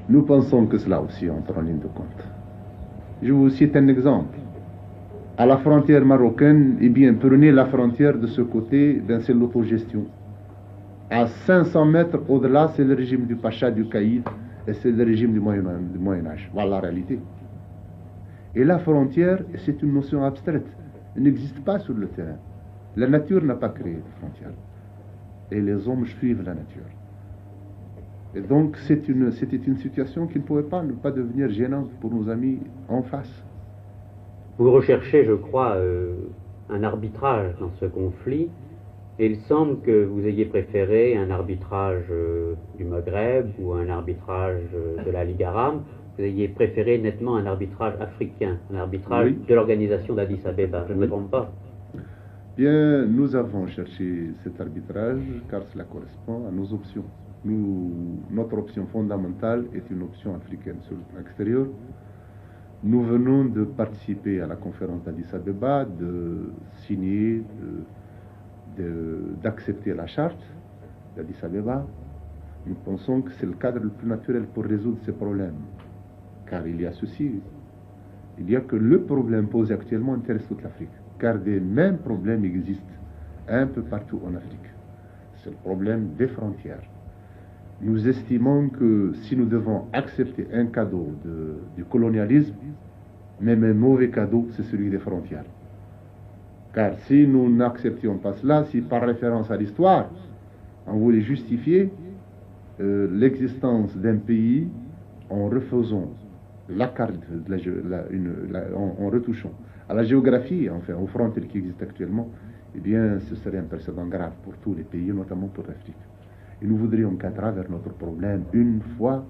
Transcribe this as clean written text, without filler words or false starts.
Nous pensons que cela aussi entre en ligne de compte. Je vous cite un exemple. À la frontière marocaine, eh bien, prenez la frontière de ce côté, c'est l'autogestion. À 500 mètres au-delà, c'est le régime du Pacha, du Caïd, et c'est le régime du Moyen-Âge. Voilà la réalité. Et la frontière, c'est une notion abstraite. Elle n'existe pas sur le terrain. La nature n'a pas créé de frontières. Et les hommes suivent la nature. Et donc, c'était une situation qui ne pouvait pas ne pas devenir gênante pour nos amis en face. Vous recherchez, je crois, un arbitrage dans ce conflit, et il semble que vous ayez préféré un arbitrage du Maghreb ou un arbitrage de la Ligue arabe. Vous ayez préféré nettement un arbitrage africain, un arbitrage de l'organisation d'Addis Abeba, je ne me trompe pas. Bien, nous avons cherché cet arbitrage car cela correspond à nos options. Notre option fondamentale est une option africaine sur le plan extérieur. Nous venons de participer à la conférence d'Addis Abeba, de signer, d'accepter la charte d'Addis Abeba. Nous pensons que c'est le cadre le plus naturel pour résoudre ces problèmes. Car il y a ceci, il y a que le problème posé actuellement intéresse toute l'Afrique. Car des mêmes problèmes existent un peu partout en Afrique. C'est le problème des frontières. Nous estimons que si nous devons accepter un cadeau du colonialisme, même un mauvais cadeau, c'est celui des frontières. Car si nous n'acceptions pas cela, si par référence à l'histoire, on voulait justifier l'existence d'un pays en refaisant la carte, en retouchant à la géographie, enfin aux frontières qui existent actuellement, eh bien, ce serait un précédent grave pour tous les pays, notamment pour l'Afrique. Et nous voudrions qu'à travers notre problème, une fois